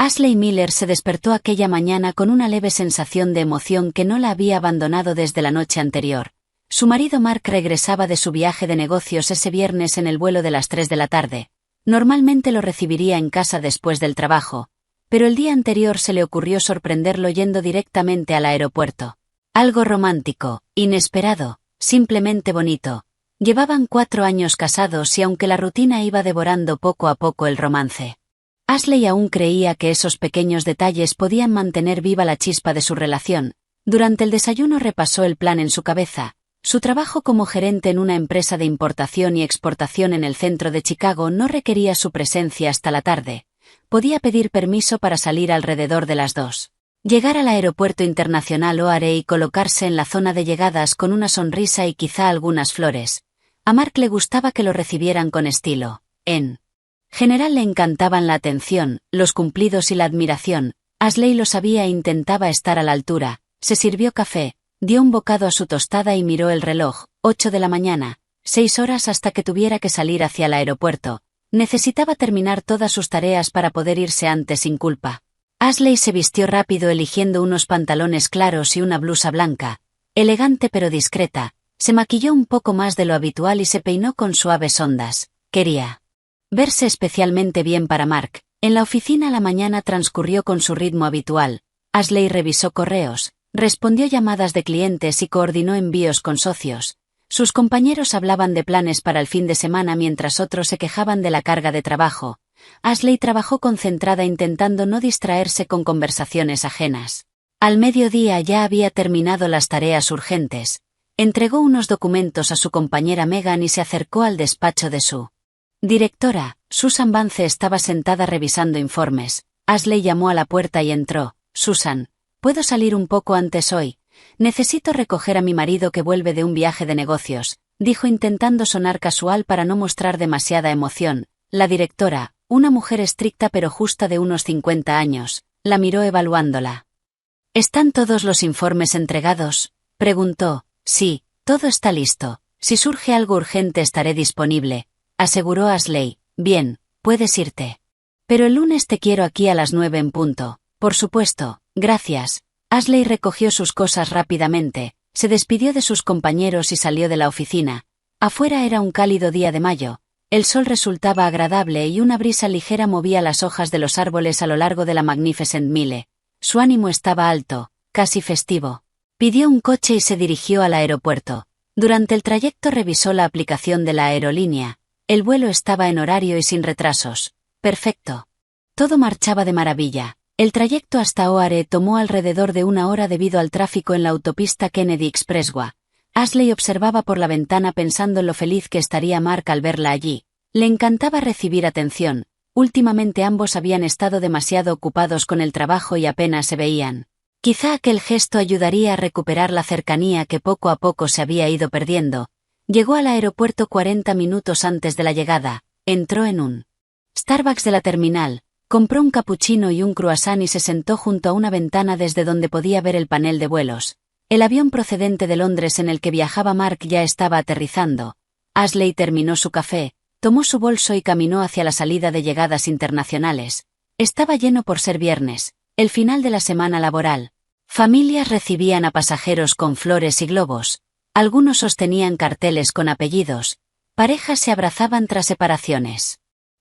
Ashley Miller se despertó aquella mañana con una leve sensación de emoción que no la había abandonado desde la noche anterior. Su marido Mark regresaba de su viaje de negocios ese viernes en el vuelo de las 3 de la tarde. Normalmente lo recibiría en casa después del trabajo, pero el día anterior se le ocurrió sorprenderlo yendo directamente al aeropuerto. Algo romántico, inesperado, simplemente bonito. Llevaban 4 años casados y aunque la rutina iba devorando poco a poco el romance, Ashley aún creía que esos pequeños detalles podían mantener viva la chispa de su relación. Durante el desayuno repasó el plan en su cabeza. Su trabajo como gerente en una empresa de importación y exportación en el centro de Chicago no requería su presencia hasta la tarde. Podía pedir permiso para salir alrededor de las 2. Llegar al aeropuerto internacional O'Hare y colocarse en la zona de llegadas con una sonrisa y quizá algunas flores. A Mark le gustaba que lo recibieran con estilo. En general le encantaban la atención, los cumplidos y la admiración. Ashley lo sabía e intentaba estar a la altura. Se sirvió café, dio un bocado a su tostada y miró el reloj. 8 de la mañana, 6 horas hasta que tuviera que salir hacia el aeropuerto. Necesitaba terminar todas sus tareas para poder irse antes sin culpa. Ashley se vistió rápido eligiendo unos pantalones claros y una blusa blanca, elegante pero discreta. Se maquilló un poco más de lo habitual y se peinó con suaves ondas. Quería verse especialmente bien para Mark. En la oficina la mañana transcurrió con su ritmo habitual. Ashley revisó correos, respondió llamadas de clientes y coordinó envíos con socios. Sus compañeros hablaban de planes para el fin de semana mientras otros se quejaban de la carga de trabajo. Ashley trabajó concentrada intentando no distraerse con conversaciones ajenas. Al mediodía ya había terminado las tareas urgentes. Entregó unos documentos a su compañera Megan y se acercó al despacho de su directora. Susan Vance estaba sentada revisando informes. Ashley llamó a la puerta y entró. Susan, ¿puedo salir un poco antes hoy? Necesito recoger a mi marido que vuelve de un viaje de negocios, dijo intentando sonar casual para no mostrar demasiada emoción. La directora, una mujer estricta pero justa de unos 50 años, la miró evaluándola. ¿Están todos los informes entregados?, preguntó. Sí, todo está listo. Si surge algo urgente estaré disponible, aseguró Ashley. Bien, puedes irte. Pero el lunes te quiero aquí a las 9 en punto. Por supuesto, gracias. Ashley recogió sus cosas rápidamente, se despidió de sus compañeros y salió de la oficina. Afuera era un cálido día de mayo. El sol resultaba agradable y una brisa ligera movía las hojas de los árboles a lo largo de la Magnificent Mile. Su ánimo estaba alto, casi festivo. Pidió un coche y se dirigió al aeropuerto. Durante el trayecto revisó la aplicación de la aerolínea. El vuelo estaba en horario y sin retrasos. Perfecto. Todo marchaba de maravilla. El trayecto hasta O'Hare tomó alrededor de 1 hora debido al tráfico en la autopista Kennedy Expressway. Ashley observaba por la ventana pensando en lo feliz que estaría Mark al verla allí. Le encantaba recibir atención. Últimamente ambos habían estado demasiado ocupados con el trabajo y apenas se veían. Quizá aquel gesto ayudaría a recuperar la cercanía que poco a poco se había ido perdiendo. Llegó al aeropuerto 40 minutos antes de la llegada. Entró en un Starbucks de la terminal, compró un cappuccino y un croissant y se sentó junto a una ventana desde donde podía ver el panel de vuelos. El avión procedente de Londres en el que viajaba Mark ya estaba aterrizando. Ashley terminó su café, tomó su bolso y caminó hacia la salida de llegadas internacionales. Estaba lleno por ser viernes, el final de la semana laboral. Familias recibían a pasajeros con flores y globos. Algunos sostenían carteles con apellidos. Parejas se abrazaban tras separaciones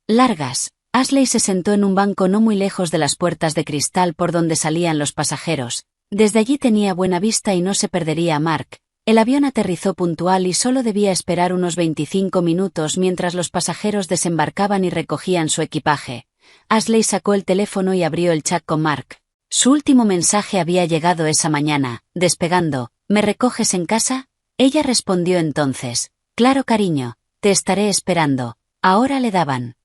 largas. Ashley se sentó en un banco no muy lejos de las puertas de cristal por donde salían los pasajeros. Desde allí tenía buena vista y no se perdería a Mark. El avión aterrizó puntual y solo debía esperar unos 25 minutos mientras los pasajeros desembarcaban y recogían su equipaje. Ashley sacó el teléfono y abrió el chat con Mark. Su último mensaje había llegado esa mañana, despegando. ¿Me recoges en casa? Ella respondió entonces. Claro, cariño, te estaré esperando. Ahora le daban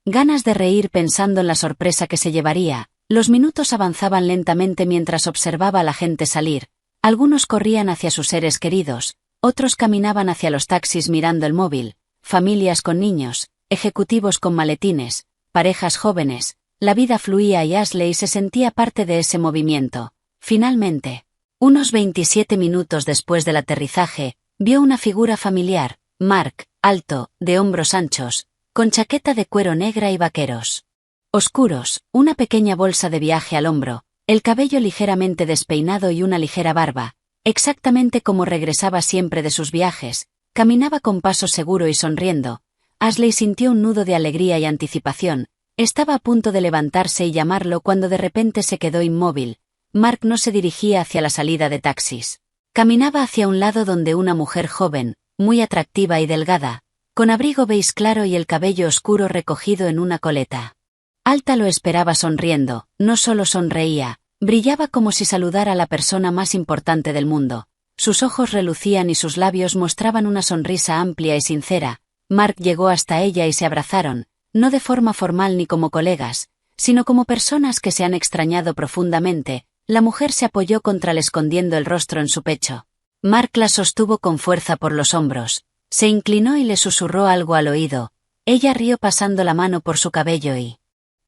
ganas de reír pensando en la sorpresa que se llevaría. Los minutos avanzaban lentamente mientras observaba a la gente salir. Algunos corrían hacia sus seres queridos, otros caminaban hacia los taxis mirando el móvil, familias con niños, ejecutivos con maletines, parejas jóvenes. La vida fluía y Ashley se sentía parte de ese movimiento. Finalmente, unos 27 minutos después del aterrizaje, vio una figura familiar, Mark, alto, de hombros anchos, con chaqueta de cuero negra y vaqueros. Oscuros, una pequeña bolsa de viaje al hombro, el cabello ligeramente despeinado y una ligera barba, exactamente como regresaba siempre de sus viajes, caminaba con paso seguro y sonriendo. Ashley sintió un nudo de alegría y anticipación. Estaba a punto de levantarse y llamarlo cuando de repente se quedó inmóvil. Mark no se dirigía hacia la salida de taxis. Caminaba hacia un lado donde una mujer joven, muy atractiva y delgada, con abrigo beige claro y el cabello oscuro recogido en una coleta alta lo esperaba sonriendo. No solo sonreía, brillaba como si saludara a la persona más importante del mundo. Sus ojos relucían y sus labios mostraban una sonrisa amplia y sincera. Mark llegó hasta ella y se abrazaron, no de forma formal ni como colegas, sino como personas que se han extrañado profundamente. La mujer se apoyó contra él escondiendo el rostro en su pecho. Mark la sostuvo con fuerza por los hombros, se inclinó y le susurró algo al oído. Ella rió pasando la mano por su cabello y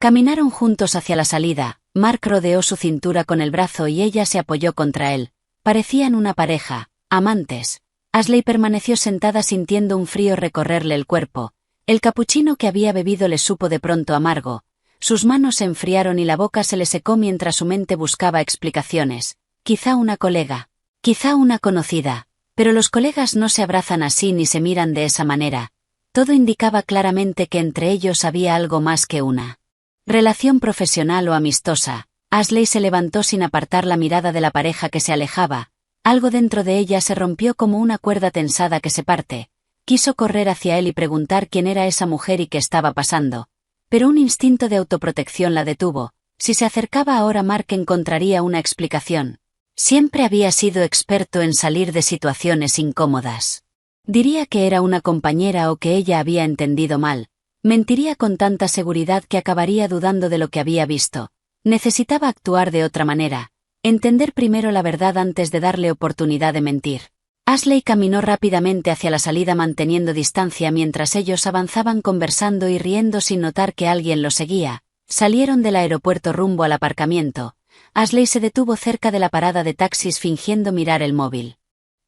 caminaron juntos hacia la salida. Mark rodeó su cintura con el brazo y ella se apoyó contra él. Parecían una pareja, amantes. Ashley permaneció sentada sintiendo un frío recorrerle el cuerpo. El capuchino que había bebido le supo de pronto amargo. Sus manos se enfriaron y la boca se le secó mientras su mente buscaba explicaciones. Quizá una colega, quizá una conocida, pero los colegas no se abrazan así ni se miran de esa manera. Todo indicaba claramente que entre ellos había algo más que una relación profesional o amistosa. Ashley se levantó sin apartar la mirada de la pareja que se alejaba. Algo dentro de ella se rompió como una cuerda tensada que se parte. Quiso correr hacia él y preguntar quién era esa mujer y qué estaba pasando. Pero un instinto de autoprotección la detuvo. Si se acercaba ahora Mark encontraría una explicación. Siempre había sido experto en salir de situaciones incómodas. Diría que era una compañera o que ella había entendido mal. Mentiría con tanta seguridad que acabaría dudando de lo que había visto. Necesitaba actuar de otra manera. Entender primero la verdad antes de darle oportunidad de mentir. Ashley caminó rápidamente hacia la salida manteniendo distancia mientras ellos avanzaban conversando y riendo sin notar que alguien los seguía. Salieron del aeropuerto rumbo al aparcamiento. Ashley se detuvo cerca de la parada de taxis fingiendo mirar el móvil.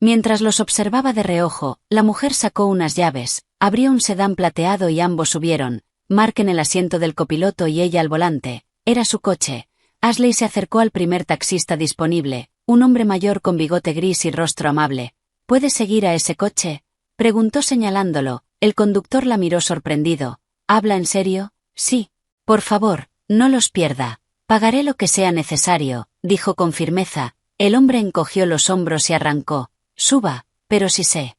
Mientras los observaba de reojo, la mujer sacó unas llaves, abrió un sedán plateado y ambos subieron. Mark en el asiento del copiloto y ella al volante. Era su coche. Ashley se acercó al primer taxista disponible, un hombre mayor con bigote gris y rostro amable. ¿Puedes seguir a ese coche?, preguntó señalándolo. El conductor la miró sorprendido. ¿Habla en serio? Sí. Por favor, no los pierda. Pagaré lo que sea necesario, dijo con firmeza. El hombre encogió los hombros y arrancó. Suba, pero si se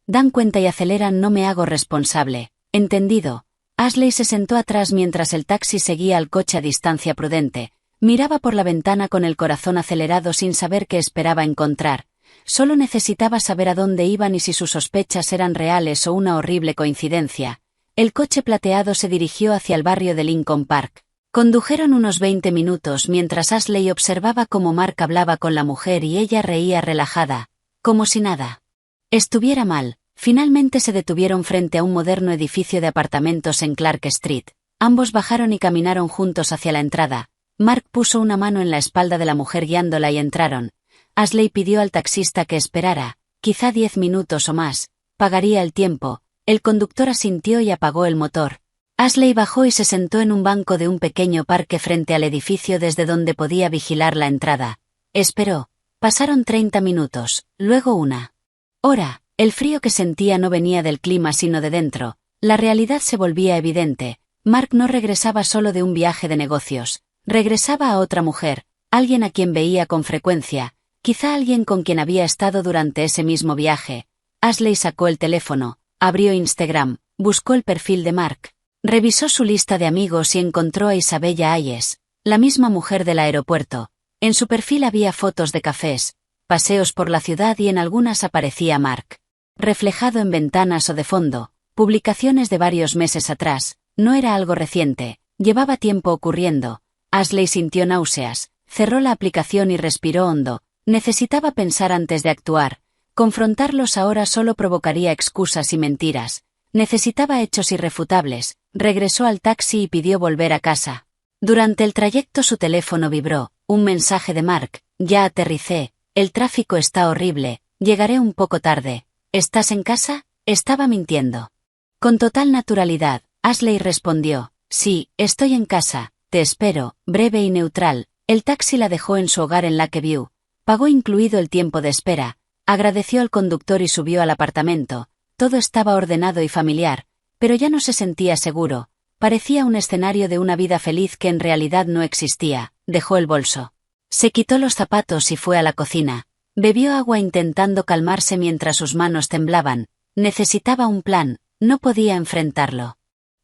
dan cuenta y aceleran no me hago responsable. Entendido. Ashley se sentó atrás mientras el taxi seguía al coche a distancia prudente. Miraba por la ventana con el corazón acelerado sin saber qué esperaba encontrar. Solo necesitaba saber a dónde iban y si sus sospechas eran reales o una horrible coincidencia. El coche plateado se dirigió hacia el barrio de Lincoln Park. Condujeron unos 20 minutos mientras Ashley observaba cómo Mark hablaba con la mujer y ella reía relajada, como si nada estuviera mal. Finalmente se detuvieron frente a un moderno edificio de apartamentos en Clark Street. Ambos bajaron y caminaron juntos hacia la entrada. Mark puso una mano en la espalda de la mujer guiándola y entraron. Ashley pidió al taxista que esperara, quizá 10 minutos o más. Pagaría el tiempo. El conductor asintió y apagó el motor. Ashley bajó y se sentó en un banco de un pequeño parque frente al edificio desde donde podía vigilar la entrada. Esperó. Pasaron 30 minutos, luego una hora. El frío que sentía no venía del clima sino de dentro. La realidad se volvía evidente. Mark no regresaba solo de un viaje de negocios. Regresaba a otra mujer, alguien a quien veía con frecuencia, quizá alguien con quien había estado durante ese mismo viaje. Ashley sacó el teléfono, abrió Instagram, buscó el perfil de Mark. Revisó su lista de amigos y encontró a Isabella Hayes, la misma mujer del aeropuerto. En su perfil había fotos de cafés, paseos por la ciudad y en algunas aparecía Mark reflejado en ventanas o de fondo. Publicaciones de varios meses atrás. No era algo reciente, llevaba tiempo ocurriendo. Ashley sintió náuseas, cerró la aplicación y respiró hondo. Necesitaba pensar antes de actuar. Confrontarlos ahora solo provocaría excusas y mentiras. Necesitaba hechos irrefutables. Regresó al taxi y pidió volver a casa. Durante el trayecto su teléfono vibró. Un mensaje de Mark. Ya aterricé. El tráfico está horrible. Llegaré un poco tarde. ¿Estás en casa? Estaba mintiendo. Con total naturalidad, Ashley respondió. Sí, estoy en casa, te espero, breve y neutral. El taxi la dejó en su hogar en Lakeview, pagó incluido el tiempo de espera, agradeció al conductor y subió al apartamento. Todo estaba ordenado y familiar, pero ya no se sentía seguro. Parecía un escenario de una vida feliz que en realidad no existía. Dejó el bolso. Se quitó los zapatos y fue a la cocina. Bebió agua intentando calmarse mientras sus manos temblaban. Necesitaba un plan, no podía enfrentarlo.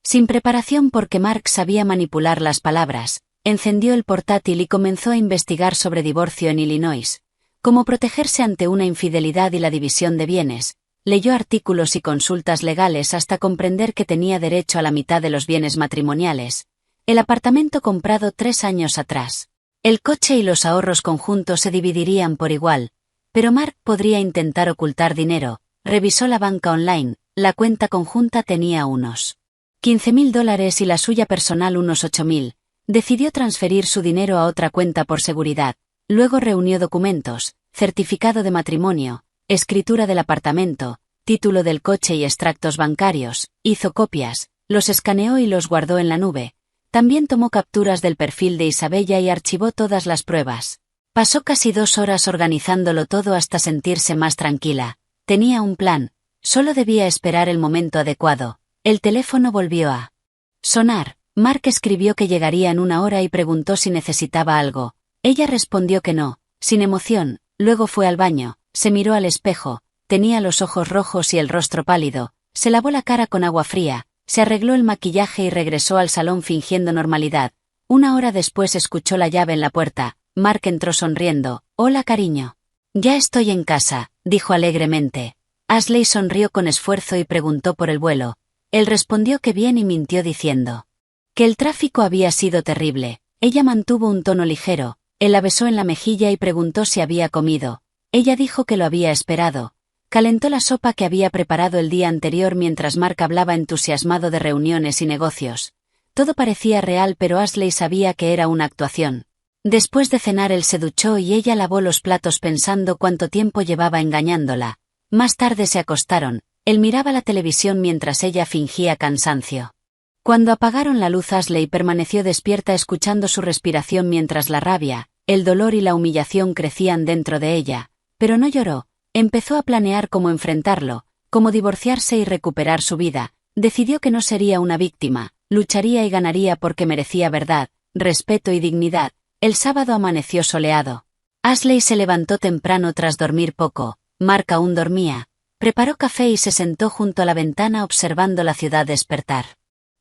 Sin preparación porque Mark sabía manipular las palabras, encendió el portátil y comenzó a investigar sobre divorcio en Illinois, cómo protegerse ante una infidelidad y la división de bienes. Leyó artículos y consultas legales hasta comprender que tenía derecho a la mitad de los bienes matrimoniales. El apartamento comprado 3 años atrás. El coche y los ahorros conjuntos se dividirían por igual, pero Mark podría intentar ocultar dinero. Revisó la banca online, la cuenta conjunta tenía unos $15,000 y la suya personal unos $8,000. Decidió transferir su dinero a otra cuenta por seguridad. Luego reunió documentos, certificado de matrimonio, escritura del apartamento, título del coche y extractos bancarios, hizo copias, los escaneó y los guardó en la nube. También tomó capturas del perfil de Isabella y archivó todas las pruebas. Pasó casi 2 horas organizándolo todo hasta sentirse más tranquila. Tenía un plan, solo debía esperar el momento adecuado. El teléfono volvió a sonar. Mark escribió que llegaría en 1 hora y preguntó si necesitaba algo. Ella respondió que no, sin emoción. Luego fue al baño, se miró al espejo, tenía los ojos rojos y el rostro pálido, se lavó la cara con agua fría, se arregló el maquillaje y regresó al salón fingiendo normalidad. 1 hora después escuchó la llave en la puerta. Mark entró sonriendo. Hola, cariño. Ya estoy en casa, dijo alegremente. Ashley sonrió con esfuerzo y preguntó por el vuelo. Él respondió que bien y mintió diciendo que el tráfico había sido terrible. Ella mantuvo un tono ligero. Él la besó en la mejilla y preguntó si había comido. Ella dijo que lo había esperado. Calentó la sopa que había preparado el día anterior mientras Mark hablaba entusiasmado de reuniones y negocios. Todo parecía real, pero Ashley sabía que era una actuación. Después de cenar él se duchó y ella lavó los platos pensando cuánto tiempo llevaba engañándola. Más tarde se acostaron. Él miraba la televisión mientras ella fingía cansancio. Cuando apagaron la luz, Ashley permaneció despierta escuchando su respiración mientras la rabia, el dolor y la humillación crecían dentro de ella, pero no lloró. Empezó a planear cómo enfrentarlo, cómo divorciarse y recuperar su vida. Decidió que no sería una víctima, lucharía y ganaría porque merecía verdad, respeto y dignidad. El sábado amaneció soleado. Ashley se levantó temprano tras dormir poco. Mark aún dormía. Preparó café y se sentó junto a la ventana observando la ciudad despertar.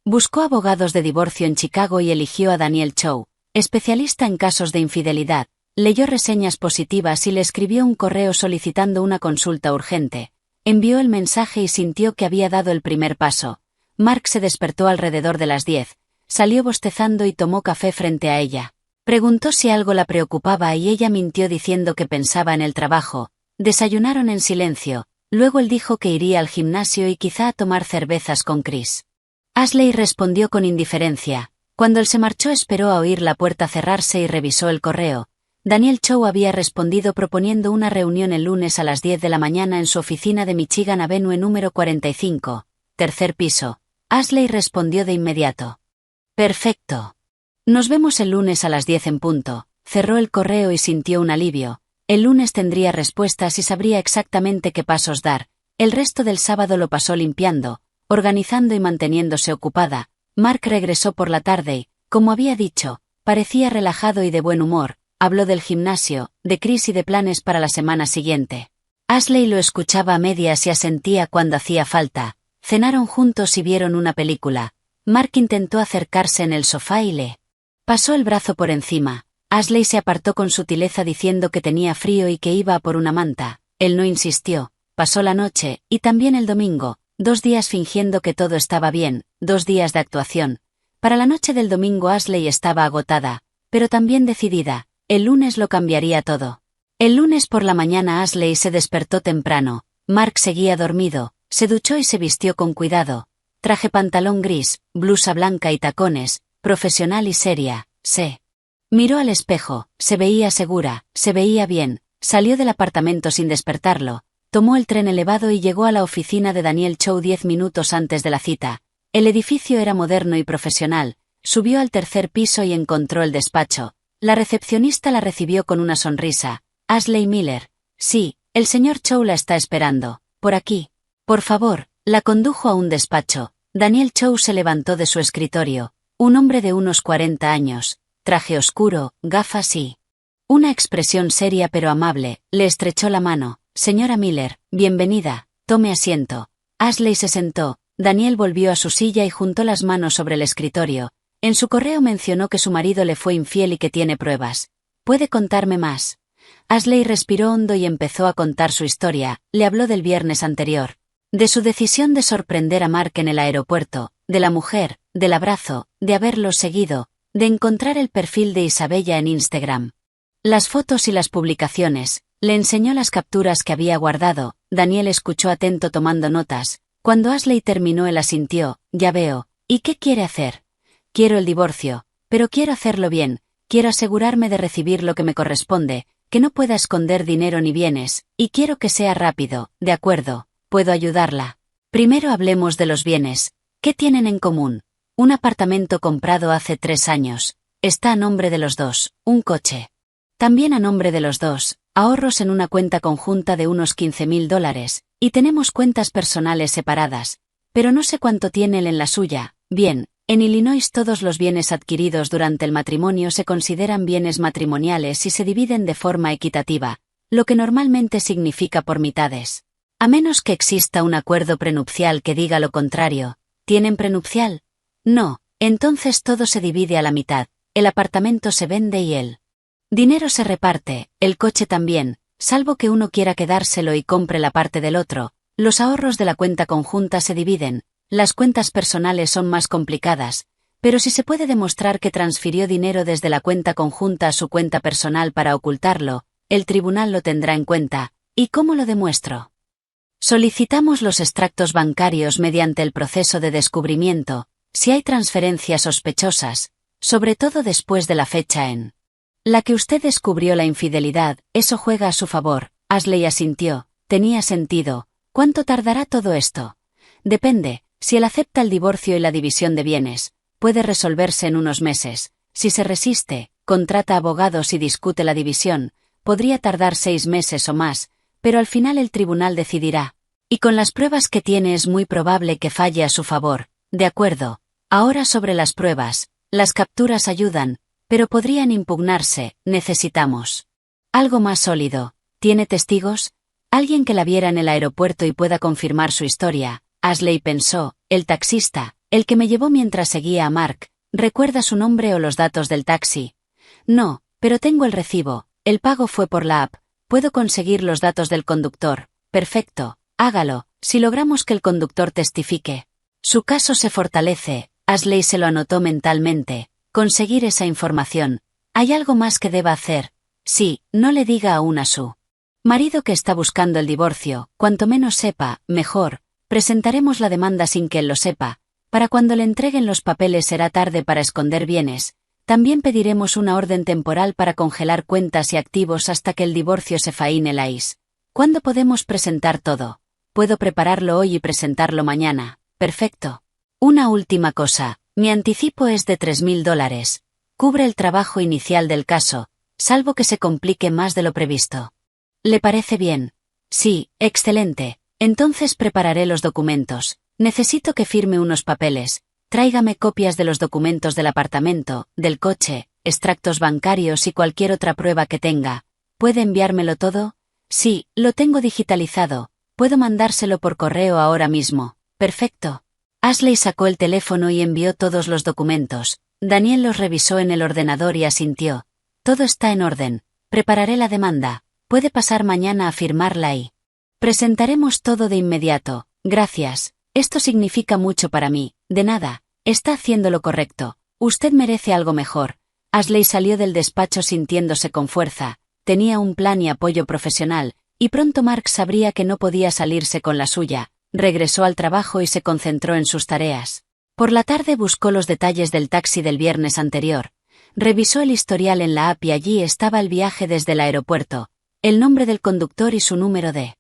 Buscó abogados de divorcio en Chicago y eligió a Daniel Chow, especialista en casos de infidelidad. Leyó reseñas positivas y le escribió un correo solicitando una consulta urgente. Envió el mensaje y sintió que había dado el primer paso. Mark se despertó alrededor de las 10. Salió bostezando y tomó café frente a ella. Preguntó si algo la preocupaba y ella mintió diciendo que pensaba en el trabajo. Desayunaron en silencio. Luego él dijo que iría al gimnasio y quizá a tomar cervezas con Chris. Ashley respondió con indiferencia. Cuando él se marchó esperó a oír la puerta cerrarse y revisó el correo. Daniel Chow había respondido proponiendo una reunión el lunes a las 10 de la mañana en su oficina de Michigan Avenue número 45, tercer piso. Ashley respondió de inmediato. Perfecto. Nos vemos el lunes a las 10 en punto. Cerró el correo y sintió un alivio. El lunes tendría respuestas y sabría exactamente qué pasos dar. El resto del sábado lo pasó limpiando, organizando y manteniéndose ocupada. Mark regresó por la tarde y, como había dicho, parecía relajado y de buen humor. Habló del gimnasio, de Chris y de planes para la semana siguiente. Ashley lo escuchaba a medias y asentía cuando hacía falta. Cenaron juntos y vieron una película. Mark intentó acercarse en el sofá y le pasó el brazo por encima. Ashley se apartó con sutileza diciendo que tenía frío y que iba a por una manta. Él no insistió. Pasó la noche, y también el domingo, 2 días fingiendo que todo estaba bien, 2 días de actuación. Para la noche del domingo Ashley estaba agotada, pero también decidida. El lunes lo cambiaría todo. El lunes por la mañana Ashley se despertó temprano. Mark seguía dormido, se duchó y se vistió con cuidado. Traje pantalón gris, blusa blanca y tacones, profesional y seria. Se miró al espejo, se veía segura, se veía bien. Salió del apartamento sin despertarlo. Tomó el tren elevado y llegó a la oficina de Daniel Chow 10 minutos antes de la cita. El edificio era moderno y profesional. Subió al tercer piso y encontró el despacho. La recepcionista la recibió con una sonrisa. Ashley Miller. Sí, el señor Chow la está esperando. Por aquí. Por favor, la condujo a un despacho. Daniel Chow se levantó de su escritorio. Un hombre de unos 40 años. Traje oscuro, gafas y una expresión seria pero amable. Le estrechó la mano. Señora Miller, bienvenida. Tome asiento. Ashley se sentó. Daniel volvió a su silla y juntó las manos sobre el escritorio. En su correo mencionó que su marido le fue infiel y que tiene pruebas. ¿Puede contarme más? Ashley respiró hondo y empezó a contar su historia. Le habló del viernes anterior. De su decisión de sorprender a Mark en el aeropuerto, de la mujer, del abrazo, de haberlo seguido, de encontrar el perfil de Isabella en Instagram. Las fotos y las publicaciones. Le enseñó las capturas que había guardado. Daniel escuchó atento tomando notas. Cuando Ashley terminó él asintió. Ya veo. ¿Y qué quiere hacer? Quiero el divorcio, pero quiero hacerlo bien. Quiero asegurarme de recibir lo que me corresponde, que no pueda esconder dinero ni bienes, y quiero que sea rápido. De acuerdo, puedo ayudarla. Primero hablemos de los bienes. ¿Qué tienen en común? Un apartamento comprado hace 3 años. Está a nombre de los dos. Un coche. También a nombre de los dos. Ahorros en una cuenta conjunta de unos $15,000, y tenemos cuentas personales separadas. Pero no sé cuánto tiene él en la suya. Bien, en Illinois todos los bienes adquiridos durante el matrimonio se consideran bienes matrimoniales y se dividen de forma equitativa, lo que normalmente significa por mitades. A menos que exista un acuerdo prenupcial que diga lo contrario. ¿Tienen prenupcial? No, entonces todo se divide a la mitad. El apartamento se vende y el dinero se reparte, el coche también, salvo que uno quiera quedárselo y compre la parte del otro. Los ahorros de la cuenta conjunta se dividen. Las cuentas personales son más complicadas, pero si se puede demostrar que transfirió dinero desde la cuenta conjunta a su cuenta personal para ocultarlo, el tribunal lo tendrá en cuenta. ¿Y cómo lo demuestro? Solicitamos los extractos bancarios mediante el proceso de descubrimiento, si hay transferencias sospechosas, sobre todo después de la fecha en la que usted descubrió la infidelidad. Eso juega a su favor. Ashley asintió. Tenía sentido. ¿Cuánto tardará todo esto? Depende. Si él acepta el divorcio y la división de bienes, puede resolverse en unos meses. Si se resiste, contrata abogados y discute la división, podría tardar 6 meses o más, pero al final el tribunal decidirá. Y con las pruebas que tiene es muy probable que falle a su favor. De acuerdo. Ahora sobre las pruebas. Las capturas ayudan, pero podrían impugnarse. Necesitamos algo más sólido. ¿Tiene testigos? Alguien que la viera en el aeropuerto y pueda confirmar su historia. Ashley pensó. El taxista, el que me llevó mientras seguía a Mark. ¿Recuerda su nombre o los datos del taxi? No, pero tengo el recibo. El pago fue por la app. Puedo conseguir los datos del conductor. Perfecto. Hágalo. Si logramos que el conductor testifique, su caso se fortalece. Ashley se lo anotó mentalmente. Conseguir esa información. ¿Hay algo más que deba hacer? Sí, no le diga aún a su marido que está buscando el divorcio. Cuanto menos sepa, mejor. Presentaremos la demanda sin que él lo sepa. Para cuando le entreguen los papeles será tarde para esconder bienes. También pediremos una orden temporal para congelar cuentas y activos hasta que el divorcio se finalice. ¿Cuándo podemos presentar todo? Puedo prepararlo hoy y presentarlo mañana. Perfecto. Una última cosa. Mi anticipo es de $3,000. Cubre el trabajo inicial del caso, salvo que se complique más de lo previsto. ¿Le parece bien? Sí, excelente. Entonces prepararé los documentos. Necesito que firme unos papeles. Tráigame copias de los documentos del apartamento, del coche, extractos bancarios y cualquier otra prueba que tenga. ¿Puede enviármelo todo? Sí, lo tengo digitalizado. Puedo mandárselo por correo ahora mismo. Perfecto. Ashley sacó el teléfono y envió todos los documentos. Daniel los revisó en el ordenador y asintió. Todo está en orden. Prepararé la demanda. Puede pasar mañana a firmarla y presentaremos todo de inmediato. Gracias. Esto significa mucho para mí. De nada. Está haciendo lo correcto. Usted merece algo mejor. Ashley salió del despacho sintiéndose con fuerza. Tenía un plan y apoyo profesional, y pronto Mark sabría que no podía salirse con la suya. Regresó al trabajo y se concentró en sus tareas. Por la tarde buscó los detalles del taxi del viernes anterior. Revisó el historial en la app y allí estaba el viaje desde el aeropuerto, el nombre del conductor y su número de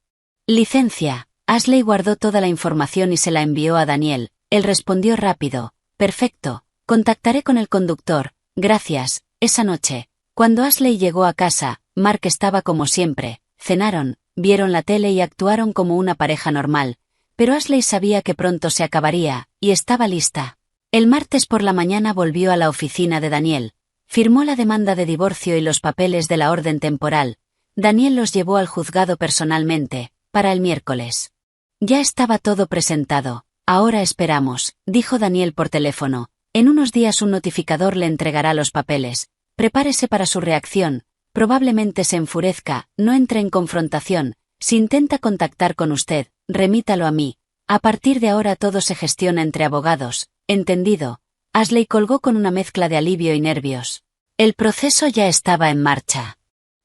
licencia. Ashley guardó toda la información y se la envió a Daniel. Él respondió rápido: perfecto, contactaré con el conductor, gracias. Esa noche, cuando Ashley llegó a casa, Mark estaba como siempre, cenaron, vieron la tele y actuaron como una pareja normal, pero Ashley sabía que pronto se acabaría, y estaba lista. El martes por la mañana volvió a la oficina de Daniel. Firmó la demanda de divorcio y los papeles de la orden temporal. Daniel los llevó al juzgado personalmente, para el miércoles. Ya estaba todo presentado. Ahora esperamos, dijo Daniel por teléfono. En unos días un notificador le entregará los papeles. Prepárese para su reacción. Probablemente se enfurezca, no entre en confrontación. Si intenta contactar con usted, remítalo a mí. A partir de ahora todo se gestiona entre abogados. ¿Entendido? Ashley colgó con una mezcla de alivio y nervios. El proceso ya estaba en marcha.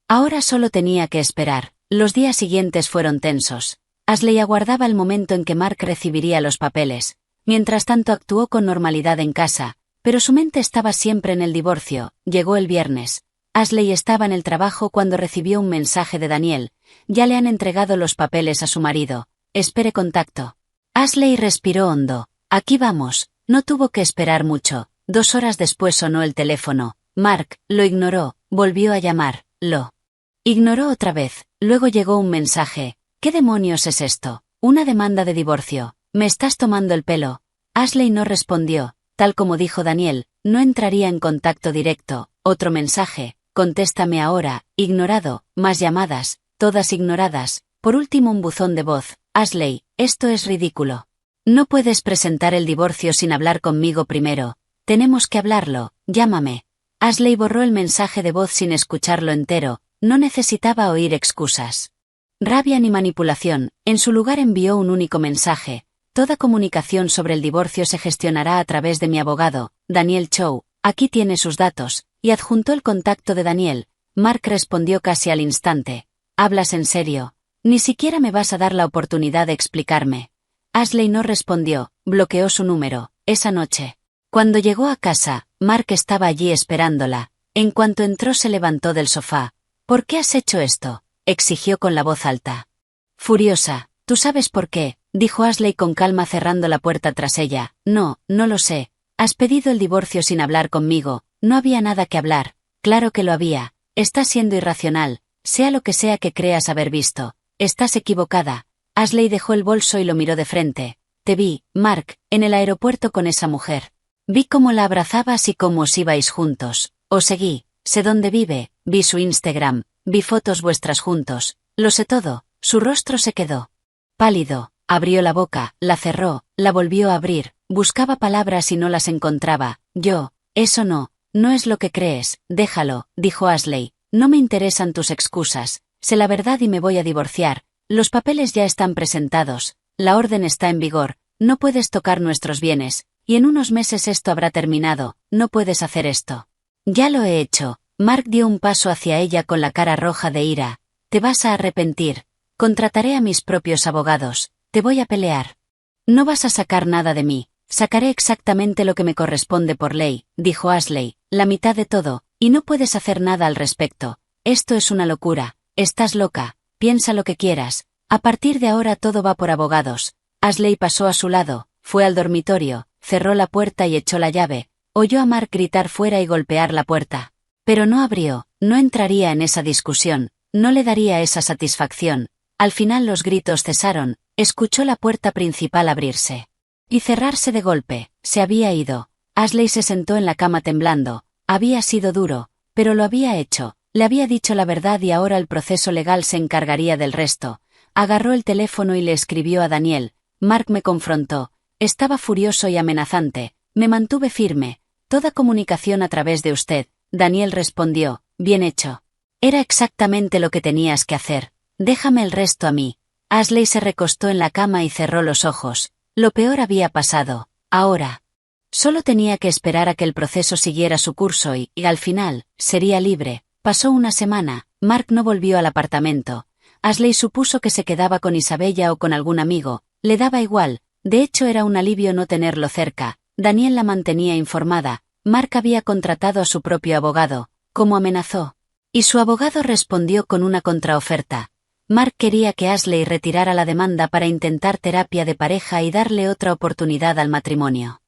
Ahora solo tenía que esperar. Los días siguientes fueron tensos. Ashley aguardaba el momento en que Mark recibiría los papeles. Mientras tanto actuó con normalidad en casa, pero su mente estaba siempre en el divorcio. Llegó el viernes. Ashley estaba en el trabajo cuando recibió un mensaje de Daniel. Ya le han entregado los papeles a su marido. Espere contacto. Ashley respiró hondo. Aquí vamos. No tuvo que esperar mucho. 2 horas después sonó el teléfono. Mark lo ignoró, volvió a llamar. Lo ignoró otra vez. Luego llegó un mensaje. ¿Qué demonios es esto? Una demanda de divorcio. ¿Me estás tomando el pelo? Ashley no respondió. Tal como dijo Daniel, no entraría en contacto directo. Otro mensaje. Contéstame ahora. Ignorado. Más llamadas. Todas ignoradas. Por último un buzón de voz. Ashley, esto es ridículo. No puedes presentar el divorcio sin hablar conmigo primero. Tenemos que hablarlo. Llámame. Ashley borró el mensaje de voz sin escucharlo entero. No necesitaba oír excusas. Rabia ni manipulación. En su lugar envió un único mensaje. Toda comunicación sobre el divorcio se gestionará a través de mi abogado, Daniel Chow. Aquí tiene sus datos. Y adjuntó el contacto de Daniel. Mark respondió casi al instante. ¿Hablas en serio? Ni siquiera me vas a dar la oportunidad de explicarme. Ashley no respondió. Bloqueó su número. Esa noche, cuando llegó a casa, Mark estaba allí esperándola. En cuanto entró se levantó del sofá. ¿Por qué has hecho esto?, exigió con la voz alta. Furiosa. ¿Tú sabes por qué?, dijo Ashley con calma cerrando la puerta tras ella. No lo sé. Has pedido el divorcio sin hablar conmigo. No había nada que hablar. Claro que lo había. Estás siendo irracional. Sea lo que sea que creas haber visto. Estás equivocada. Ashley dejó el bolso y lo miró de frente. Te vi, Mark, en el aeropuerto con esa mujer. Vi cómo la abrazabas y cómo os ibais juntos. Os seguí. Sé dónde vive. Vi su Instagram. Vi fotos vuestras juntos. Lo sé todo. Su rostro se quedó pálido. Abrió la boca, la cerró, la volvió a abrir. Buscaba palabras y no las encontraba. Eso no es lo que crees. Déjalo, dijo Ashley. No me interesan tus excusas. Sé la verdad y me voy a divorciar. Los papeles ya están presentados. La orden está en vigor. No puedes tocar nuestros bienes. Y en unos meses esto habrá terminado. No puedes hacer esto. Ya lo he hecho. Mark dio un paso hacia ella con la cara roja de ira. Te vas a arrepentir. Contrataré a mis propios abogados. Te voy a pelear. No vas a sacar nada de mí. Sacaré exactamente lo que me corresponde por ley, dijo Ashley. La mitad de todo. Y no puedes hacer nada al respecto. Esto es una locura. Estás loca. Piensa lo que quieras. A partir de ahora todo va por abogados. Ashley pasó a su lado, fue al dormitorio, cerró la puerta y echó la llave. Oyó a Mark gritar fuera y golpear la puerta. Pero no abrió. No entraría en esa discusión. No le daría esa satisfacción. Al final los gritos cesaron. Escuchó la puerta principal abrirse y cerrarse de golpe. Se había ido. Ashley se sentó en la cama temblando. Había sido duro, pero lo había hecho. Le había dicho la verdad y ahora el proceso legal se encargaría del resto. Agarró el teléfono y le escribió a Daniel. Mark me confrontó. Estaba furioso y amenazante. Me mantuve firme. Toda comunicación a través de usted. Daniel respondió. Bien hecho. Era exactamente lo que tenías que hacer. Déjame el resto a mí. Ashley se recostó en la cama y cerró los ojos. Lo peor había pasado. Ahora solo tenía que esperar a que el proceso siguiera su curso y al final, sería libre. Pasó una semana. Mark no volvió al apartamento. Ashley supuso que se quedaba con Isabella o con algún amigo. Le daba igual. De hecho era un alivio no tenerlo cerca. Daniel la mantenía informada. Mark había contratado a su propio abogado, como amenazó. Y su abogado respondió con una contraoferta. Mark quería que Ashley retirara la demanda para intentar terapia de pareja y darle otra oportunidad al matrimonio.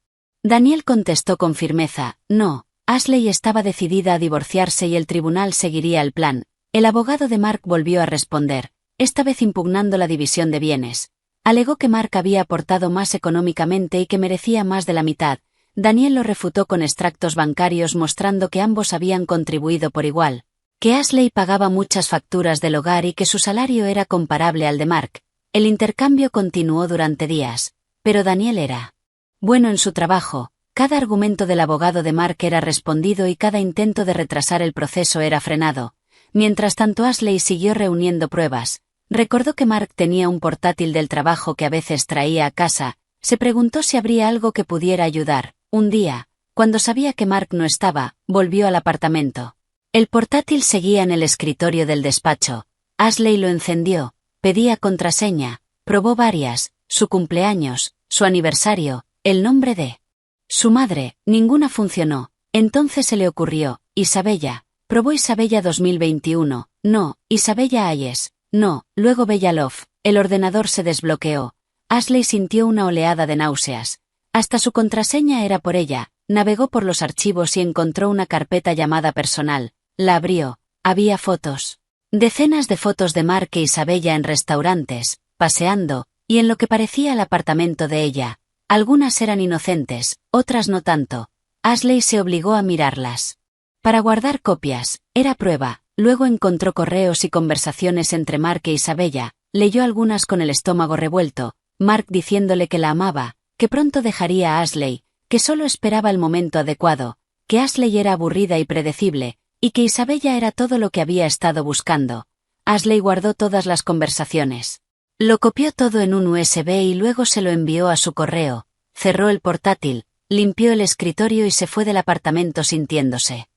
Daniel contestó con firmeza, no, Ashley estaba decidida a divorciarse y el tribunal seguiría el plan. El abogado de Mark volvió a responder, esta vez impugnando la división de bienes. Alegó que Mark había aportado más económicamente y que merecía más de la mitad. Daniel lo refutó con extractos bancarios mostrando que ambos habían contribuido por igual, que Ashley pagaba muchas facturas del hogar y que su salario era comparable al de Mark. El intercambio continuó durante días, pero Daniel era bueno en su trabajo, cada argumento del abogado de Mark era respondido y cada intento de retrasar el proceso era frenado. Mientras tanto Ashley siguió reuniendo pruebas. Recordó que Mark tenía un portátil del trabajo que a veces traía a casa, se preguntó si habría algo que pudiera ayudar. Un día, cuando sabía que Mark no estaba, volvió al apartamento. El portátil seguía en el escritorio del despacho. Ashley lo encendió, pedía contraseña, probó varias, su cumpleaños, su aniversario, el nombre de su madre, ninguna funcionó. Entonces se le ocurrió, Isabella, probó Isabella 2021, no, Isabella Ayes, no, luego Bellalov, el ordenador se desbloqueó. Ashley sintió una oleada de náuseas. Hasta su contraseña era por ella, navegó por los archivos y encontró una carpeta llamada personal. La abrió, había fotos. Decenas de fotos de Mark e Isabella en restaurantes, paseando, y en lo que parecía el apartamento de ella. Algunas eran inocentes, otras no tanto. Ashley se obligó a mirarlas. Para guardar copias, era prueba, luego encontró correos y conversaciones entre Mark e Isabella, leyó algunas con el estómago revuelto, Mark diciéndole que la amaba, que pronto dejaría a Ashley, que solo esperaba el momento adecuado, que Ashley era aburrida y predecible, y que Isabella era todo lo que había estado buscando. Ashley guardó todas las conversaciones. Lo copió todo en un USB y luego se lo envió a su correo, cerró el portátil, limpió el escritorio y se fue del apartamento sintiéndose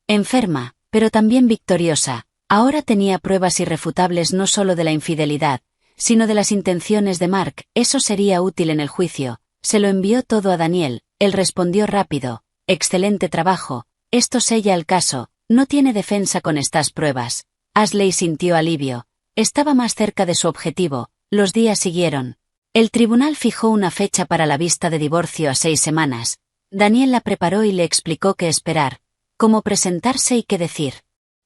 enferma, pero también victoriosa. Ahora tenía pruebas irrefutables no solo de la infidelidad, sino de las intenciones de Mark. Eso sería útil en el juicio. Se lo envió todo a Daniel, él respondió rápido, excelente trabajo, esto sella el caso, no tiene defensa con estas pruebas. Ashley sintió alivio, estaba más cerca de su objetivo. Los días siguieron. El tribunal fijó una fecha para la vista de divorcio a 6 semanas. Daniel la preparó y le explicó qué esperar, cómo presentarse y qué decir.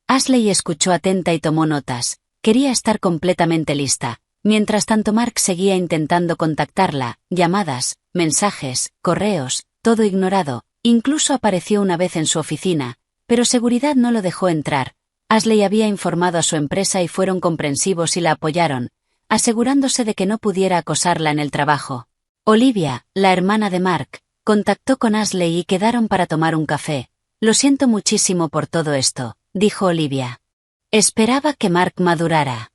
Ashley escuchó atenta y tomó notas. Quería estar completamente lista. Mientras tanto Mark seguía intentando contactarla, llamadas, mensajes, correos, todo ignorado, incluso apareció una vez en su oficina, pero seguridad no lo dejó entrar. Ashley había informado a su empresa y fueron comprensivos y la apoyaron, asegurándose de que no pudiera acosarla en el trabajo. Olivia, la hermana de Mark, contactó con Ashley y quedaron para tomar un café. Lo siento muchísimo por todo esto, dijo Olivia. Esperaba que Mark madurara.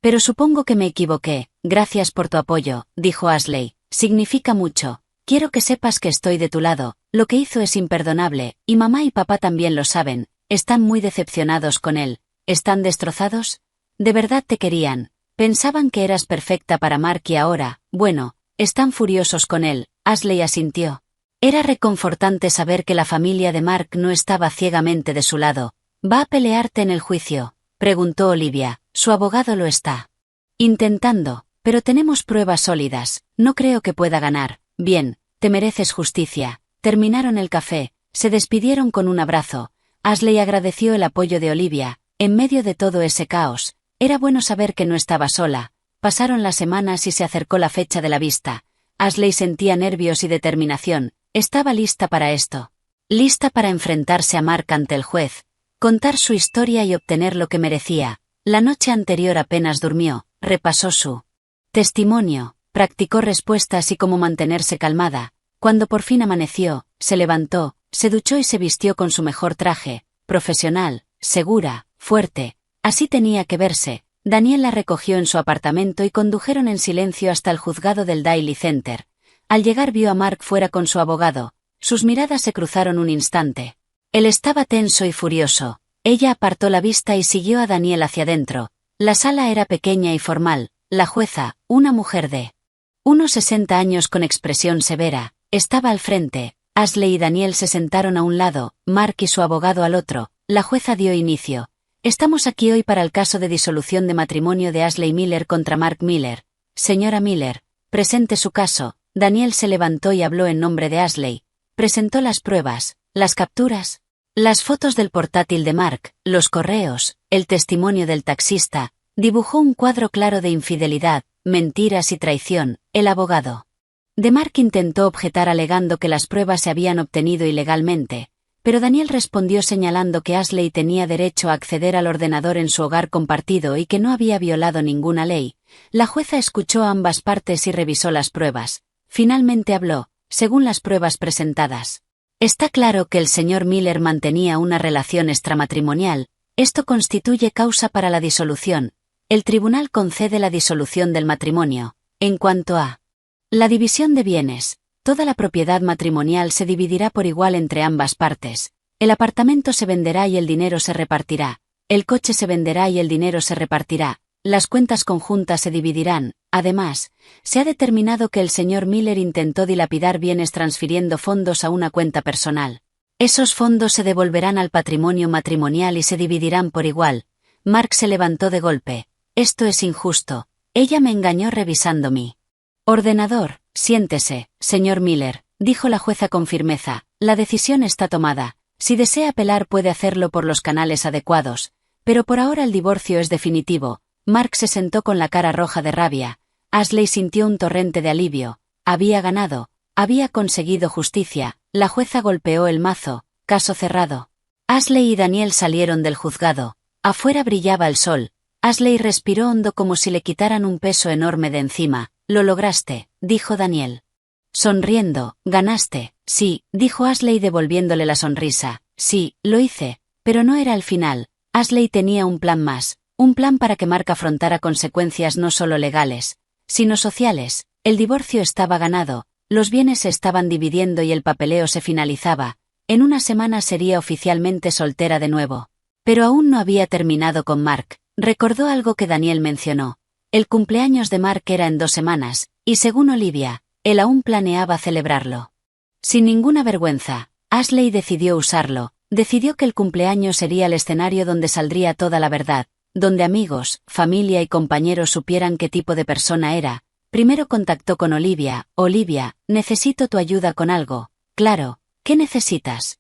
Pero supongo que me equivoqué. Gracias por tu apoyo, dijo Ashley. Significa mucho. Quiero que sepas que estoy de tu lado. Lo que hizo es imperdonable, y mamá y papá también lo saben. Están muy decepcionados con él. ¿Están destrozados? De verdad te querían. Pensaban que eras perfecta para Mark y ahora, bueno, están furiosos con él. Ashley asintió. Era reconfortante saber que la familia de Mark no estaba ciegamente de su lado. ¿Va a pelearte en el juicio?, preguntó Olivia. Su abogado lo está intentando, pero tenemos pruebas sólidas. No creo que pueda ganar. Bien, te mereces justicia. Terminaron el café, se despidieron con un abrazo. Ashley agradeció el apoyo de Olivia. En medio de todo ese caos, era bueno saber que no estaba sola. Pasaron las semanas y se acercó la fecha de la vista. Ashley sentía nervios y determinación. Estaba lista para esto. Lista para enfrentarse a Mark ante el juez, contar su historia y obtener lo que merecía. La noche anterior apenas durmió, repasó su testimonio, practicó respuestas y cómo mantenerse calmada. Cuando por fin amaneció, se levantó, se duchó y se vistió con su mejor traje, profesional, segura, fuerte. Así tenía que verse. Daniel la recogió en su apartamento y condujeron en silencio hasta el juzgado del Daily Center. Al llegar vio a Mark fuera con su abogado. Sus miradas se cruzaron un instante. Él estaba tenso y furioso. Ella apartó la vista y siguió a Daniel hacia adentro. La sala era pequeña y formal. La jueza, una mujer de unos 60 años con expresión severa, estaba al frente. Ashley y Daniel se sentaron a un lado, Mark y su abogado al otro. La jueza dio inicio. Estamos aquí hoy para el caso de disolución de matrimonio de Ashley Miller contra Mark Miller. Señora Miller, presente su caso. Daniel se levantó y habló en nombre de Ashley. Presentó las pruebas, las capturas, las fotos del portátil de Mark, los correos, el testimonio del taxista. Dibujó un cuadro claro de infidelidad, mentiras y traición. El abogado de Mark intentó objetar alegando que las pruebas se habían obtenido ilegalmente, pero Daniel respondió señalando que Ashley tenía derecho a acceder al ordenador en su hogar compartido y que no había violado ninguna ley. La jueza escuchó a ambas partes y revisó las pruebas. Finalmente habló, según las pruebas presentadas. Está claro que el señor Miller mantenía una relación extramatrimonial. Esto constituye causa para la disolución. El tribunal concede la disolución del matrimonio. En cuanto a la división de bienes, toda la propiedad matrimonial se dividirá por igual entre ambas partes. El apartamento se venderá y el dinero se repartirá. El coche se venderá y el dinero se repartirá. Las cuentas conjuntas se dividirán. Además, se ha determinado que el señor Miller intentó dilapidar bienes transfiriendo fondos a una cuenta personal. Esos fondos se devolverán al patrimonio matrimonial y se dividirán por igual. Mark se levantó de golpe. Esto es injusto. Ella me engañó revisando mi ordenador. Siéntese, señor Miller, dijo la jueza con firmeza. La decisión está tomada. Si desea apelar puede hacerlo por los canales adecuados, pero por ahora el divorcio es definitivo. Mark se sentó con la cara roja de rabia. Ashley sintió un torrente de alivio. Había ganado. Había conseguido justicia. La jueza golpeó el mazo. Caso cerrado. Ashley y Daniel salieron del juzgado. Afuera brillaba el sol. Ashley respiró hondo como si le quitaran un peso enorme de encima. Lo lograste, dijo Daniel. Sonriendo, ganaste. Sí, dijo Ashley devolviéndole la sonrisa. Sí, lo hice, pero no era el final. Ashley tenía un plan más, un plan para que Mark afrontara consecuencias no solo legales, sino sociales. El divorcio estaba ganado, los bienes se estaban dividiendo y el papeleo se finalizaba. En una semana sería oficialmente soltera de nuevo. Pero aún no había terminado con Mark. Recordó algo que Daniel mencionó. El cumpleaños de Mark era en 2 semanas, y según Olivia, él aún planeaba celebrarlo. Sin ninguna vergüenza, Ashley decidió usarlo. Decidió que el cumpleaños sería el escenario donde saldría toda la verdad, donde amigos, familia y compañeros supieran qué tipo de persona era. Primero contactó con Olivia. Olivia, necesito tu ayuda con algo. Claro, ¿qué necesitas?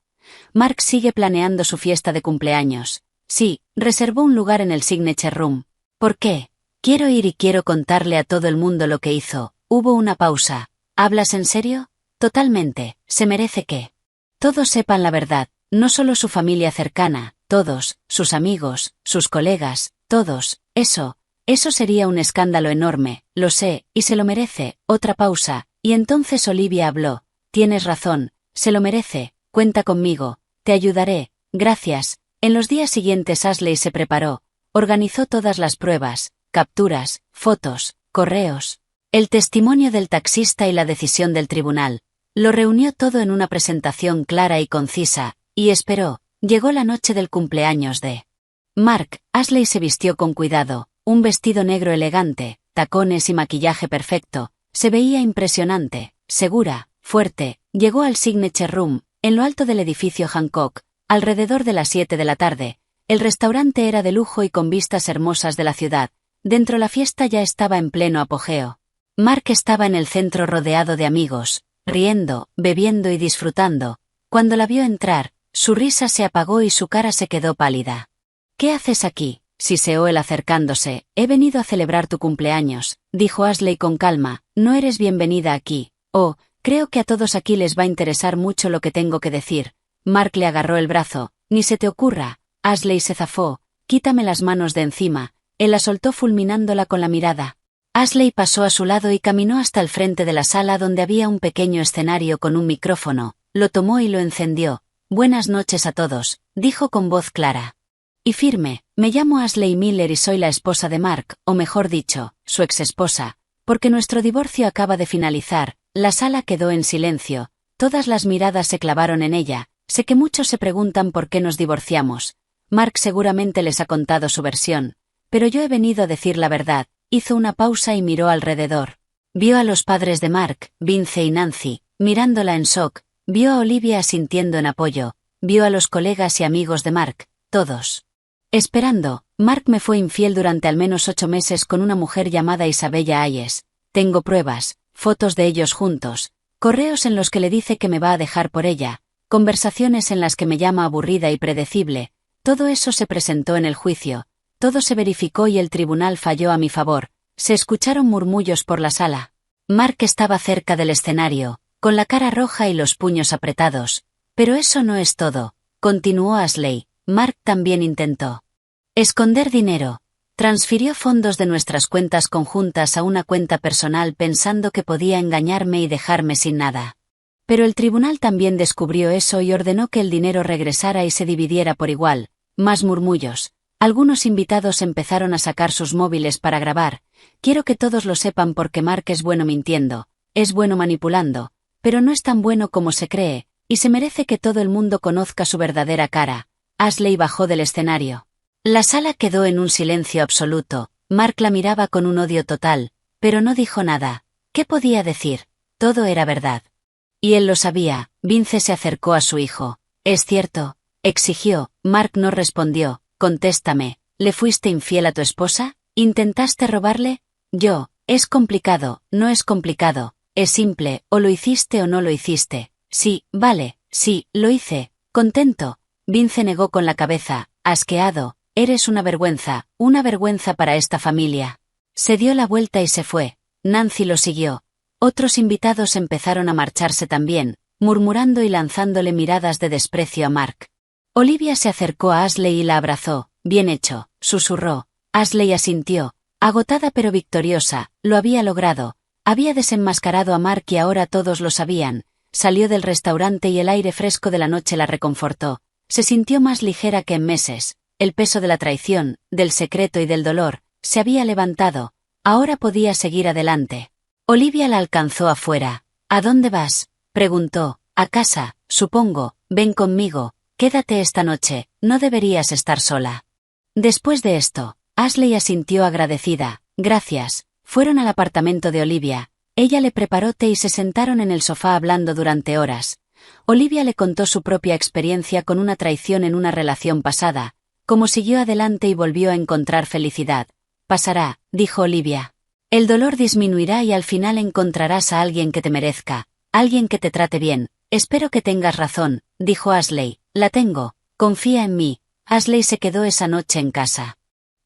Mark sigue planeando su fiesta de cumpleaños. Sí, reservó un lugar en el Signature Room. ¿Por qué? Quiero ir y quiero contarle a todo el mundo lo que hizo. Hubo una pausa. ¿Hablas en serio? Totalmente. Se merece que todos sepan la verdad, no solo su familia cercana, todos, sus amigos, sus colegas, todos. Eso sería un escándalo enorme, lo sé, y se lo merece. Otra pausa, y entonces Olivia habló. Tienes razón, se lo merece, cuenta conmigo, te ayudaré, gracias. En los días siguientes Ashley se preparó, organizó todas las pruebas, capturas, fotos, correos, el testimonio del taxista y la decisión del tribunal. Lo reunió todo en una presentación clara y concisa, y esperó. Llegó la noche del cumpleaños de Mark. Ashley se vistió con cuidado, un vestido negro elegante, tacones y maquillaje perfecto. Se veía impresionante, segura, fuerte. Llegó al Signature Room, en lo alto del edificio Hancock, alrededor de las 7 de la tarde. El restaurante era de lujo y con vistas hermosas de la ciudad. Dentro la fiesta ya estaba en pleno apogeo. Mark estaba en el centro rodeado de amigos, riendo, bebiendo y disfrutando. Cuando la vio entrar, su risa se apagó y su cara se quedó pálida. ¿Qué haces aquí?, siseó él acercándose. He venido a celebrar tu cumpleaños, dijo Ashley con calma. No eres bienvenida aquí. Oh, creo que a todos aquí les va a interesar mucho lo que tengo que decir. Mark le agarró el brazo. Ni se te ocurra. Ashley se zafó. Quítame las manos de encima. Él la soltó fulminándola con la mirada. Ashley pasó a su lado y caminó hasta el frente de la sala donde había un pequeño escenario con un micrófono. Lo tomó y lo encendió. Buenas noches a todos, dijo con voz clara y firme. Me llamo Ashley Miller y soy la esposa de Mark, o mejor dicho, su exesposa, porque nuestro divorcio acaba de finalizar. La sala quedó en silencio. Todas las miradas se clavaron en ella. Sé que muchos se preguntan por qué nos divorciamos. Mark seguramente les ha contado su versión. Pero yo he venido a decir la verdad. Hizo una pausa y miró alrededor. Vio a los padres de Mark, Vince y Nancy, mirándola en shock. Vio a Olivia asintiendo en apoyo. Vio a los colegas y amigos de Mark, todos Esperando, Mark me fue infiel durante al menos 8 meses con una mujer llamada Isabella Hayes. Tengo pruebas, fotos de ellos juntos, correos en los que le dice que me va a dejar por ella, conversaciones en las que me llama aburrida y predecible. Todo eso se presentó en el juicio, todo se verificó y el tribunal falló a mi favor. Se escucharon murmullos por la sala. Mark estaba cerca del escenario, con la cara roja y los puños apretados. Pero eso no es todo, continuó Ashley. Mark también intentó esconder dinero. Transfirió fondos de nuestras cuentas conjuntas a una cuenta personal pensando que podía engañarme y dejarme sin nada. Pero el tribunal también descubrió eso y ordenó que el dinero regresara y se dividiera por igual. Más murmullos. Algunos invitados empezaron a sacar sus móviles para grabar. Quiero que todos lo sepan porque Mark es bueno mintiendo, es bueno manipulando, pero no es tan bueno como se cree, y se merece que todo el mundo conozca su verdadera cara. Ashley bajó del escenario. La sala quedó en un silencio absoluto. Mark la miraba con un odio total, pero no dijo nada. ¿Qué podía decir? Todo era verdad. Y él lo sabía. Vince se acercó a su hijo. ¿Es cierto?, exigió. Mark no respondió. Contéstame, ¿le fuiste infiel a tu esposa? ¿Intentaste robarle? Es complicado, no es complicado, es simple, o lo hiciste o no lo hiciste. Sí, vale, sí, lo hice. Contento. Vince negó con la cabeza, asqueado. Eres una vergüenza para esta familia. Se dio la vuelta y se fue. Nancy lo siguió. Otros invitados empezaron a marcharse también, murmurando y lanzándole miradas de desprecio a Mark. Olivia se acercó a Ashley y la abrazó. Bien hecho, susurró. Ashley asintió, agotada pero victoriosa. Lo había logrado. Había desenmascarado a Mark y ahora todos lo sabían. Salió del restaurante y el aire fresco de la noche la reconfortó. Se sintió más ligera que en meses. El peso de la traición, del secreto y del dolor, se había levantado. Ahora podía seguir adelante. Olivia la alcanzó afuera. ¿A dónde vas?, preguntó. A casa, supongo. Ven conmigo. Quédate esta noche. No deberías estar sola. Después de esto, Ashley asintió agradecida. Gracias. Fueron al apartamento de Olivia. Ella le preparó té y se sentaron en el sofá hablando durante horas. Olivia le contó su propia experiencia con una traición en una relación pasada, cómo siguió adelante y volvió a encontrar felicidad. Pasará, dijo Olivia. El dolor disminuirá y al final encontrarás a alguien que te merezca, alguien que te trate bien. Espero que tengas razón, dijo Ashley. La tengo. Confía en mí. Ashley se quedó esa noche en casa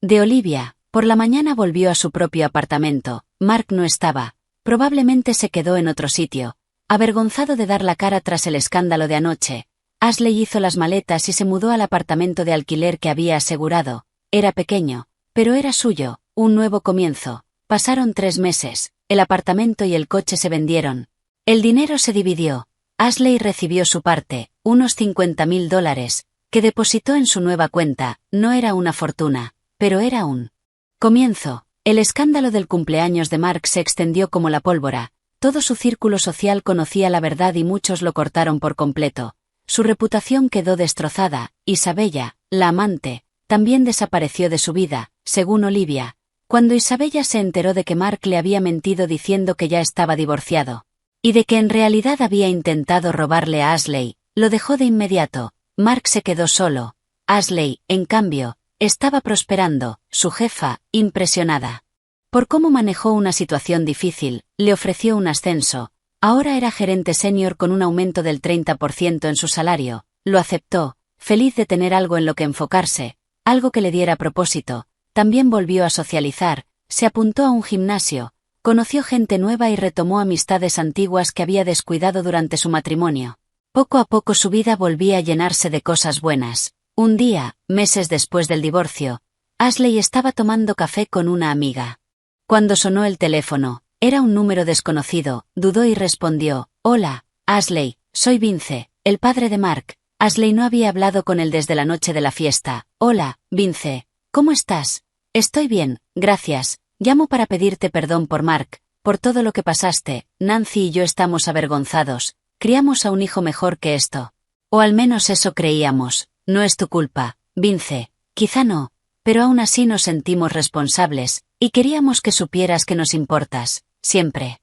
de Olivia. Por la mañana volvió a su propio apartamento. Mark no estaba. Probablemente se quedó en otro sitio. Avergonzado de dar la cara tras el escándalo de anoche, Ashley hizo las maletas y se mudó al apartamento de alquiler que había asegurado. Era pequeño, pero era suyo, un nuevo comienzo. Pasaron 3 meses, el apartamento y el coche se vendieron. El dinero se dividió. Ashley recibió su parte, unos $50,000, que depositó en su nueva cuenta. No era una fortuna, pero era un comienzo. El escándalo del cumpleaños de Mark se extendió como la pólvora. Todo su círculo social conocía la verdad y muchos lo cortaron por completo. Su reputación quedó destrozada. Isabella, la amante, también desapareció de su vida, según Olivia. Cuando Isabella se enteró de que Mark le había mentido diciendo que ya estaba divorciado, y de que en realidad había intentado robarle a Ashley, lo dejó de inmediato. Mark se quedó solo. Ashley, en cambio, estaba prosperando. Su jefa, impresionada por cómo manejó una situación difícil, le ofreció un ascenso. Ahora era gerente senior con un aumento del 30% en su salario. Lo aceptó, feliz de tener algo en lo que enfocarse, algo que le diera propósito. También volvió a socializar, se apuntó a un gimnasio, conoció gente nueva y retomó amistades antiguas que había descuidado durante su matrimonio. Poco a poco su vida volvía a llenarse de cosas buenas. Un día, meses después del divorcio, Ashley estaba tomando café con una amiga. Cuando sonó el teléfono, era un número desconocido, dudó y respondió. Hola, Ashley, soy Vince, el padre de Mark. Ashley no había hablado con él desde la noche de la fiesta. Hola, Vince, ¿cómo estás? Estoy bien, gracias. Llamo para pedirte perdón por Mark, por todo lo que pasaste. Nancy y yo estamos avergonzados. Criamos a un hijo mejor que esto. O al menos eso creíamos. No es tu culpa, Vince. Quizá no, pero aún así nos sentimos responsables, y queríamos que supieras que nos importas, siempre.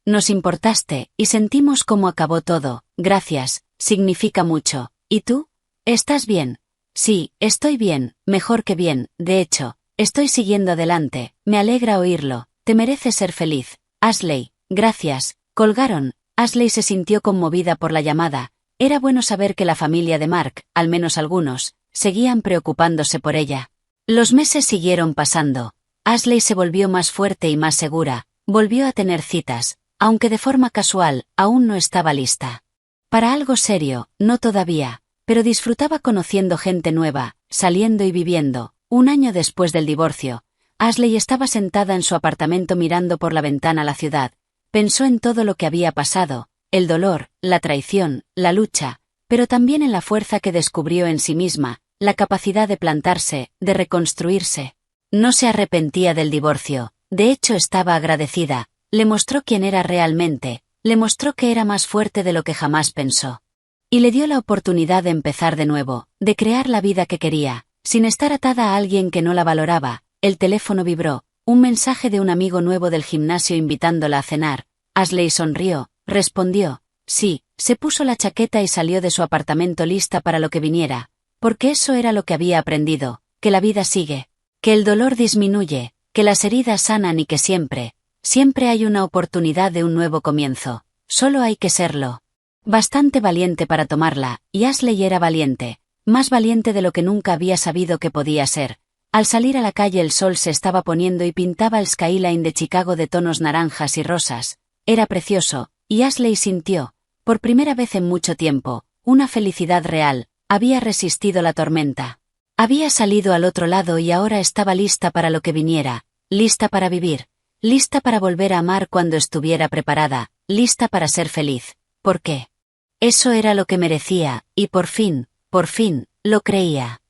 Nos importaste, y sentimos cómo acabó todo. Gracias, significa mucho. ¿Y tú? ¿Estás bien? Sí, estoy bien, mejor que bien, de hecho, estoy siguiendo adelante, me alegra oírlo, te mereces ser feliz. Ashley, gracias, colgaron. Ashley se sintió conmovida por la llamada. Era bueno saber que la familia de Mark, al menos algunos, seguían preocupándose por ella. Los meses siguieron pasando. Ashley se volvió más fuerte y más segura, volvió a tener citas, aunque de forma casual, aún no estaba lista. Para algo serio, no todavía, pero disfrutaba conociendo gente nueva, saliendo y viviendo. Un año después del divorcio, Ashley estaba sentada en su apartamento mirando por la ventana la ciudad. Pensó en todo lo que había pasado, el dolor, la traición, la lucha, pero también en la fuerza que descubrió en sí misma, la capacidad de plantarse, de reconstruirse. No se arrepentía del divorcio, de hecho estaba agradecida, le mostró quién era realmente, le mostró que era más fuerte de lo que jamás pensó. Y le dio la oportunidad de empezar de nuevo, de crear la vida que quería, sin estar atada a alguien que no la valoraba. El teléfono vibró, un mensaje de un amigo nuevo del gimnasio invitándola a cenar. Ashley sonrió, respondió, sí, se puso la chaqueta y salió de su apartamento lista para lo que viniera, porque eso era lo que había aprendido, que la vida sigue, que el dolor disminuye, que las heridas sanan y que siempre hay una oportunidad de un nuevo comienzo, solo hay que serlo. Bastante valiente para tomarla, y Ashley era valiente, más valiente de lo que nunca había sabido que podía ser. Al salir a la calle el sol se estaba poniendo y pintaba el skyline de Chicago de tonos naranjas y rosas. Era precioso, y Ashley sintió, por primera vez en mucho tiempo, una felicidad real. Había resistido la tormenta. Había salido al otro lado y ahora estaba lista para lo que viniera, lista para vivir, lista para volver a amar cuando estuviera preparada, lista para ser feliz. ¿Por qué? Eso era lo que merecía, y por fin, lo creía.